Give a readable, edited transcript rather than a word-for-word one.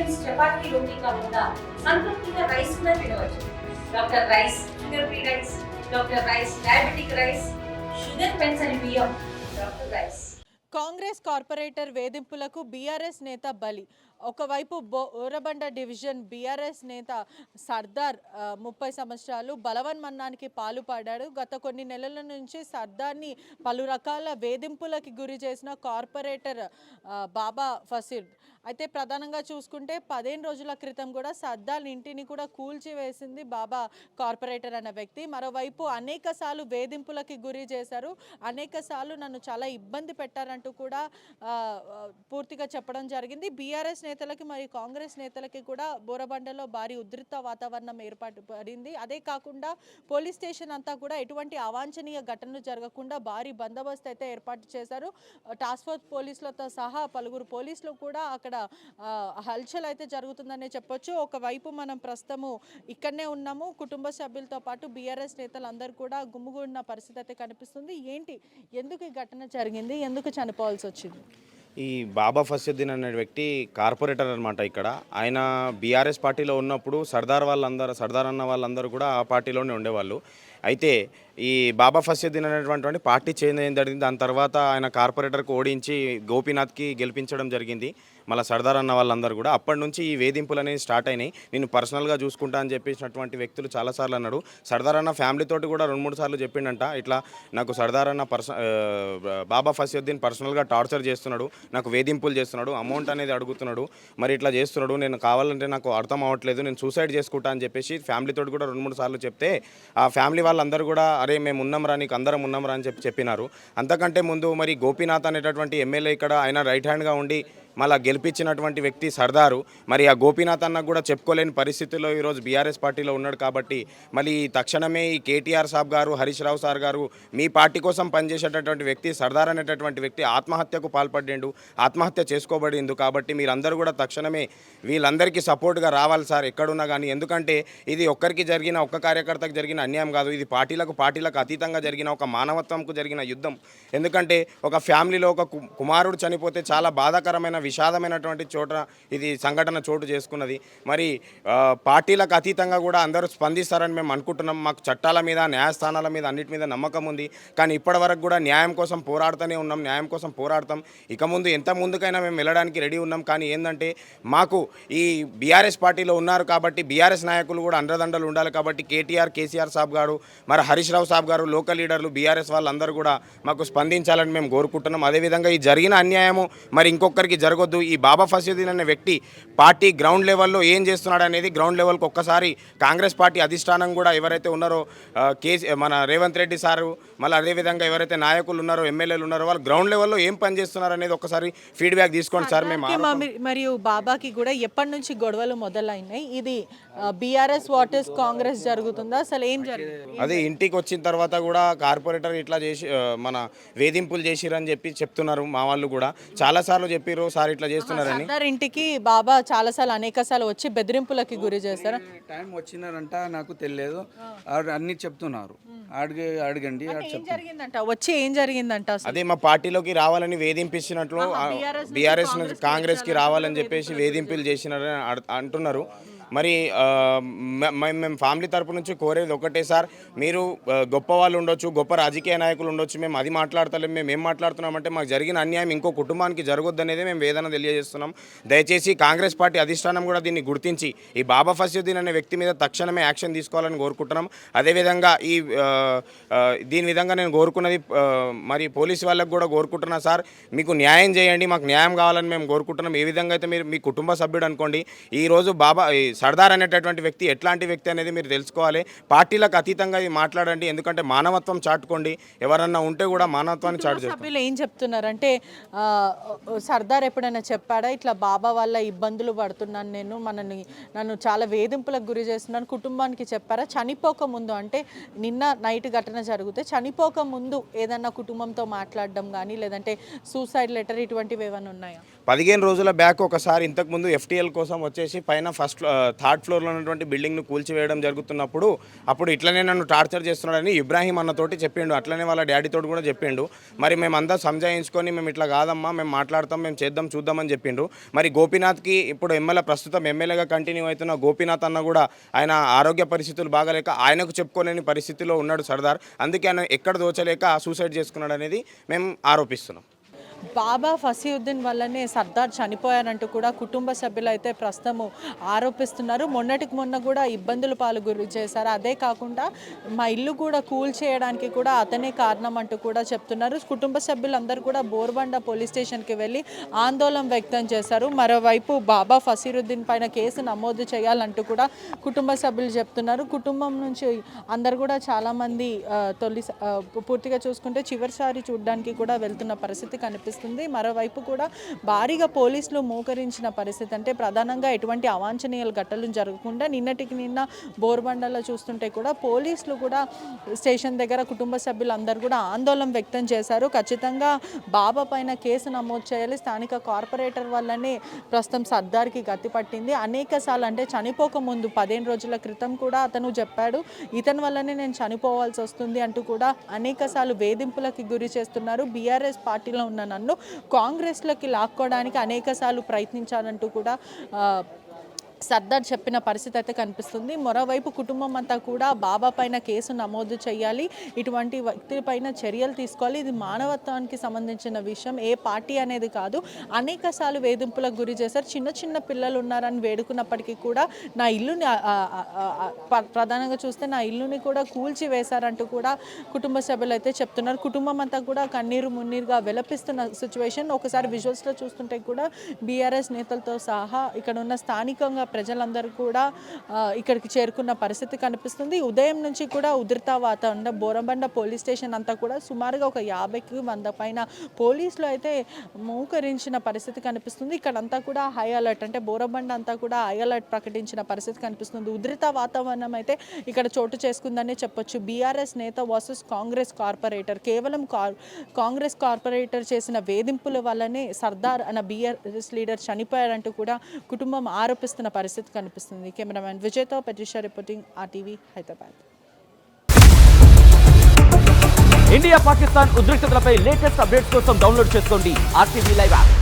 Patients chapati రోటీ కాకుండా సంతృప్తిగా rice కూడా తినవచ్చు. Doctor rice, sugar free rice, doctor rice, diabetic rice, sugar పెంచని బియ్యం, డాక్టర్ రైస్. కాంగ్రెస్ కార్పొరేటర్ వేధింపులకు బీఆర్ఎస్ నేత బలి. ఒకవైపు బోరబండ డివిజన్ బీఆర్ఎస్ నేత సర్దార్ 30 సంవత్సరాలు బలవన్మరణానికి పాల్పడ్డాడు. గత కొన్ని నెలల నుంచి సర్దార్ని పలు రకాల వేధింపులకి గురి చేసిన కార్పొరేటర్ బాబా ఫసీద్. అయితే ప్రధానంగా చూసుకుంటే 15 రోజుల క్రితం కూడా సర్దార్ ఇంటిని కూడా కూల్చివేసింది బాబా కార్పొరేటర్ అనే వ్యక్తి. మరోవైపు అనేక సార్లు వేధింపులకి గురి చేశారు, అనేక సార్లు నన్ను చాలా ఇబ్బంది పెట్టారంటూ కూడా పూర్తిగా చెప్పడం జరిగింది. బీఆర్ఎస్ నేతలకి మరియు కాంగ్రెస్ నేతలకి కూడా బోరబండలో భారీ ఉధృత వాతావరణం ఏర్పాటు పడింది. అదే కాకుండా పోలీస్ స్టేషన్ అంతా కూడా ఎటువంటి అవాంఛనీయ ఘటనలు జరగకుండా భారీ బందోబస్తు అయితే ఏర్పాటు చేశారు. టాస్క్ ఫోర్స్ పోలీసులతో సహా పలువురు పోలీసులు కూడా అక్కడ హల్చల్ అయితే జరుగుతుందనే చెప్పొచ్చు. ఒకవైపు మనం ప్రస్తుతము ఇక్కడనే ఉన్నాము, కుటుంబ సభ్యులతో పాటు బీఆర్ఎస్ నేతలు అందరూ కూడా గుమ్ముగున్న పరిస్థితి అయితే కనిపిస్తుంది. ఏంటి, ఎందుకు ఈ ఘటన జరిగింది, ఎందుకు చనిపోవాల్సి వచ్చింది? ఈ బాబా ఫసీద్దీన్ అనే వ్యక్తి కార్పొరేటర్ అనమాట. ఇక్కడ ఆయన బీఆర్ఎస్ పార్టీలో ఉన్నప్పుడు సర్దార్ అన్న వాళ్ళందరూ కూడా ఆ పార్టీలోనే ఉండేవాళ్ళు. అయితే ఈ బాబా ఫసీద్దీన్ అనేటువంటి పార్టీ చేంజ్ అయ్యింది జరిగింది. దాని తర్వాత ఆయన కార్పొరేటర్కి ఓడించి గోపీనాథ్కి గెలిపించడం జరిగింది. మళ్ళీ సర్దార్ అన్న వాళ్ళందరూ కూడా అప్పటి నుంచి ఈ వేధింపులు అనేవి స్టార్ట్ అయినాయి. నేను పర్సనల్గా చూసుకుంటా అని చెప్పేసినటువంటి వ్యక్తులు చాలాసార్లు అన్నాడు. సర్దార్ అన్న ఫ్యామిలీతోటి కూడా 2-3 సార్లు చెప్పిండంట, ఇట్లా నాకు సర్దార్ అన్న బాబా ఫసీద్దీన్ పర్సనల్గా టార్చర్ చేస్తున్నాడు, నాకు వేధింపులు చేస్తున్నాడు, అమౌంట్ అనేది అడుగుతున్నాడు, మరి ఇట్లా చేస్తున్నాడు, నేను కావాలంటే నాకు అర్థం అవ్వట్లేదు, నేను సూసైడ్ చేసుకుంటా అని చెప్పేసి ఫ్యామిలీతోటి కూడా 2-3 సార్లు చెప్తే ఆ ఫ్యామిలీ వాళ్ళందరూ కూడా అరే మేము ఉన్నాంరా, నీకు అందరం ఉన్నాంరా అని చెప్పినారు. అంతకంటే ముందు మరి గోపీనాథ్ అనేటటువంటి ఎమ్మెల్యే ఇక్కడ ఆయన రైట్ హ్యాండ్గా ఉండి మళ్ళీ గెలిపించినటువంటి వ్యక్తి సర్దారు. మరి ఆ గోపీనాథ్ అన్న కూడా చెప్పుకోలేని పరిస్థితుల్లో ఈరోజు బీఆర్ఎస్ పార్టీలో ఉన్నాడు. కాబట్టి మళ్ళీ తక్షణమే ఈ కేటీఆర్ సాబ్ గారు, హరీష్ రావు సార్ గారు, మీ పార్టీ కోసం పనిచేసేటటువంటి వ్యక్తి సర్దార్ అనేటటువంటి వ్యక్తి ఆత్మహత్యకు పాల్పడ్డాడు, ఆత్మహత్య చేసుకోబడింది. కాబట్టి మీరందరూ కూడా తక్షణమే వీళ్ళందరికీ సపోర్ట్గా రావాలి సార్ ఎక్కడున్నా కానీ. ఎందుకంటే ఇది ఒక్కరికి జరిగిన, ఒక్క కార్యకర్తకు జరిగిన అన్యాయం కాదు, ఇది పార్టీలకు అతీతంగా జరిగిన ఒక మానవత్వంకు జరిగిన యుద్ధం. ఎందుకంటే ఒక ఫ్యామిలీలో ఒక కుమారుడు చనిపోతే చాలా బాధాకరమైన, విషాదమైనటువంటి చోట ఇది సంఘటన చోటు చేసుకున్నది. మరి పార్టీలకు అతీతంగా కూడా అందరూ స్పందిస్తారని మేము అనుకుంటున్నాం. మాకు చట్టాల మీద, న్యాయస్థానాల మీద, అన్నిటి మీద నమ్మకం ఉంది. కానీ ఇప్పటి వరకు కూడా న్యాయం కోసం పోరాడుతూనే ఉన్నాం, న్యాయం కోసం పోరాడతాం. ఇక ముందు ఎంత ముందుకైనా మేము వెళ్ళడానికి రెడీ ఉన్నాం. కానీ ఏంటంటే మాకు ఈ బీఆర్ఎస్ పార్టీలో ఉన్నారు కాబట్టి బీఆర్ఎస్ నాయకులు కూడా అండదండలు ఉండాలి. కాబట్టి కేసీఆర్ సాబ్ గారు, మరి హరీష్ రావు సాబ్ గారు, లోకల్ లీడర్లు, బీఆర్ఎస్ వాళ్ళందరూ కూడా మాకు స్పందించాలని మేము కోరుకుంటున్నాం. అదేవిధంగా ఈ జరిగిన అన్యాయము మరి ఇంకొకరికి జరగొద్దు. ఈ బాబా ఫసీద్దీన్ అనే వ్యక్తి పార్టీ గ్రౌండ్ లెవెల్లో ఏం చేస్తున్నాడు అనేది గ్రౌండ్ లెవెల్కి ఒక్కసారి కాంగ్రెస్ పార్టీ అధిష్టానం కూడా ఎవరైతే ఉన్నారో మన రేవంత్ రెడ్డి సారు, మళ్ళీ అదేవిధంగా ఎవరైతే నాయకులు ఉన్నారో, ఎమ్మెల్యేలు ఉన్నారో వాళ్ళు గ్రౌండ్ లెవెల్లో ఏం పని చేస్తున్నారు అనేది ఒకసారి ఫీడ్బ్యాక్ తీసుకోండి సార్. మరియు బాబాకి కూడా ఎప్పటి నుంచి గొడవలు మొదలైనాయి? ఇది బీఆర్ఎస్ వర్సెస్ కాంగ్రెస్ జరుగుతుందా? అసలు ఏం జరిగింది? అదే ఇంటికి వచ్చిన తర్వాత కూడా కార్పొరేటర్ ఇట్లా చేసి మన వేధింపులు చేసిరని చెప్తున్నారు. మా వాళ్ళు కూడా చాలాసార్లు చెప్పారు సార్ ఇట్లా చేస్తున్నారని. ఇంటికి బాబా చాలాసార్లు, అనేక సార్లు వచ్చి బెదిరింపులకి గురి చేస్తారు. టైం వచ్చినారంట, నాకు తెలియదు, అన్ని చెప్తున్నారు. అడగండి వచ్చి ఏం జరిగిందంట? అదే మా పార్టీలోకి రావాలని వేధింపిస్తున్నట్లు, బీఆర్ఎస్ నుంచి కాంగ్రెస్కి రావాలని చెప్పేసి వేధింపులు చేసినారని అంటున్నారు. మరి మేము ఫ్యామిలీ తరపు నుంచి కోరేది ఒకటే సార్, మీరు గొప్ప వాళ్ళు ఉండొచ్చు, గొప్ప రాజకీయ నాయకులు ఉండొచ్చు, మేము అది మాట్లాడతలేం. మేము ఏం మాట్లాడుతున్నామంటే మాకు జరిగిన అన్యాయం ఇంకో కుటుంబానికి జరగొద్దు అనేది మేము వేదన తెలియజేస్తున్నాం. దయచేసి కాంగ్రెస్ పార్టీ అధిష్టానం కూడా దీన్ని గుర్తించి ఈ బాబా ఫసీద్దీన్ అనే వ్యక్తి మీద తక్షణమే యాక్షన్ తీసుకోవాలని కోరుకుంటున్నాం. అదేవిధంగా దీని విధంగా నేను కోరుకున్నది మరి పోలీసు వాళ్ళకు కూడా కోరుకుంటున్నా సార్, మీకు న్యాయం చేయండి, మాకు న్యాయం కావాలని మేము కోరుకుంటున్నాం. ఏ విధంగా అయితే మీరు మీ కుటుంబ సభ్యుడు అనుకోండి, ఈరోజు సర్దార్ అనేటటువంటి వ్యక్తి ఎట్లాంటి వ్యక్తి అనేది మీరు తెలుసుకోవాలి. పార్టీలకు అతీతంగా ఇది మాట్లాడండి. ఎందుకంటే మానవత్వం చాటుకోండి. ఎవరన్నా ఉంటే కూడా మానవత్వాన్ని చాటు. సభ్యులు ఏం చెప్తున్నారంటే సర్దార్ ఎప్పుడైనా చెప్పాడా ఇట్లా బాబా వల్ల ఇబ్బందులు పడుతున్నాను, నన్ను చాలా వేధింపులకు గురి చేస్తున్నాను, కుటుంబానికి చెప్పారా? చనిపోక ముందు, అంటే నిన్న నైట్ ఘటన జరిగితే చనిపోక ముందు ఏదన్నా కుటుంబంతో మాట్లాడడం కానీ, లేదంటే సూసైడ్ లెటర్ ఇటువంటివి ఏమైనా ఉన్నాయా? 15 రోజుల బ్యాక్ ఒకసారి ఇంతకుముందు FTL కోసం వచ్చేసి పైన థర్డ్ ఫ్లోర్లో ఉన్నటువంటి బిల్డింగ్ను కూల్చివేయడం జరుగుతున్నప్పుడు అప్పుడు ఇట్లనే నన్ను టార్చర్ చేస్తున్నాడని ఇబ్రాహీం అన్నతోటి చెప్పిండు, అట్లనే వాళ్ళ డాడీతోటి కూడా చెప్పిండు. మరి మేమంతా సంజాయించుకొని మేము ఇట్లా కాదమ్మా, మేము మాట్లాడతాం, మేము చేద్దాం చూద్దామని చెప్పిండు. మరి గోపీనాథ్కి ఇప్పుడు ప్రస్తుతం ఎమ్మెల్యేగా కంటిన్యూ అవుతున్న గోపీనాథ్ అన్న కూడా ఆయన ఆరోగ్య పరిస్థితులు బాగాలేక ఆయనకు చెప్పుకోలేని పరిస్థితిలో ఉన్నాడు సర్దార్. అందుకే ఆయన ఎక్కడ దోచలేక సూసైడ్ చేసుకున్నాడు అనేది మేము ఆరోపిస్తున్నాం. బాబా ఫసీయుద్దీన్ వల్లనే సర్దార్ చనిపోయారంటూ కూడా కుటుంబ సభ్యులు అయితే ప్రస్తుతము ఆరోపిస్తున్నారు. మొన్నటికి మొన్న కూడా ఇబ్బందుల పాలు గురి చేశారు. అదే కాకుండా మా ఇల్లు కూడా కూల్ చేయడానికి కూడా అతనే కారణం అంటూ కూడా చెప్తున్నారు. కుటుంబ సభ్యులందరూ కూడా బోర్బండ పోలీస్ స్టేషన్కి వెళ్ళి ఆందోళన వ్యక్తం చేశారు. మరోవైపు బాబా ఫసీరుద్దీన్ పైన కేసు నమోదు చేయాలంటూ కూడా కుటుంబ సభ్యులు చెప్తున్నారు. కుటుంబం నుంచి అందరు కూడా చాలామంది పూర్తిగా చూసుకుంటే చివరిసారి చూడడానికి కూడా వెళ్తున్న పరిస్థితి కనిపిస్తుంది. మరోవైపు కూడా భారీగా పోలీసులు మోకరించిన పరిస్థితి, అంటే ప్రధానంగా ఎటువంటి అవాంఛనీయ ఘటనలు జరగకుండా నిన్నటికి నిన్న బోర్బండలో చూస్తుంటే కూడా పోలీసులు కూడా స్టేషన్ దగ్గర కుటుంబ సభ్యులందరూ కూడా ఆందోళన వ్యక్తం చేశారు. ఖచ్చితంగా బాబా పైన కేసు నమోదు చేయాలి. స్థానిక కార్పొరేటర్ వల్లనే ప్రస్తుతం సర్దార్కి గతి పట్టింది. అనేక సార్లు అంటే చనిపోకముందు 15 రోజుల క్రితం కూడా అతను చెప్పాడు, ఇతని వల్లనే నేను చనిపోవాల్సి వస్తుంది అంటూ కూడా అనేక సార్లు వేధింపులకి గురి చేస్తున్నారు. బీఆర్ఎస్ పార్టీలో ఉన్న నన్ను కాంగ్రెస్లోకి లాక్కోవడానికి అనేకసార్లు ప్రయత్నించాలంటూ కూడా సర్దార్ చెప్పిన పరిస్థితి అయితే కనిపిస్తుంది. మరోవైపు కుటుంబం అంతా కూడా బాబా పైన కేసు నమోదు చేయాలి, ఇటువంటి వ్యక్తిపైన చర్యలు తీసుకోవాలి. ఇది మానవత్వానికి సంబంధించిన విషయం, ఏ పార్టీ అనేది కాదు. అనేక సార్లు వేధింపులకు గురి చేశారు. చిన్న చిన్న పిల్లలు ఉన్నారని వేడుకున్నప్పటికీ కూడా నా ఇల్లుని ప్రధానంగా చూస్తే నా ఇల్లుని కూడా కూల్చి వేశారంటూ కూడా కుటుంబ సభ్యులు అయితే చెప్తున్నారు. కుటుంబం అంతా కూడా కన్నీరు మున్నీరుగా విలపిస్తున్న సిచ్యువేషన్. ఒకసారి విజువల్స్లో చూస్తుంటే కూడా బీఆర్ఎస్ నేతలతో సహా ఇక్కడ ఉన్న స్థానికంగా ప్రజలందరూ కూడా ఇక్కడికి చేరుకున్న పరిస్థితి కనిపిస్తుంది. ఉదయం నుంచి కూడా ఉధృత వాతావరణం. బోరబండ పోలీస్ స్టేషన్ అంతా కూడా సుమారుగా ఒక 50కి 100 పైన పోలీసులు అయితే మోకరించిన పరిస్థితి కనిపిస్తుంది. ఇక్కడంతా కూడా హై అలర్ట్, అంటే బోరబండ అంతా కూడా హై అలర్ట్ ప్రకటించిన పరిస్థితి కనిపిస్తుంది. ఉధృత వాతావరణం అయితే ఇక్కడ చోటు చేసుకుందని చెప్పొచ్చు. బీఆర్ఎస్ నేత వర్సెస్ కాంగ్రెస్ కార్పొరేటర్. కేవలం కాంగ్రెస్ కార్పొరేటర్ చేసిన వేధింపుల వల్లనే సర్దార్ అన్న బీఆర్ఎస్ లీడర్ చనిపోయారంటూ కూడా కుటుంబం ఆరోపిస్తున్న పరిస్థితి కనిపిస్తుంది. కెమెరామెన్ విజయ్తో Patricia reporting RTV Hyderabad. India Pakistan ఉద్రిక్తతలపై లేటెస్ట్ అప్డేట్స్ కోసం డౌన్లోడ్ చేసుకోండి RTV లైవ్ యాప్.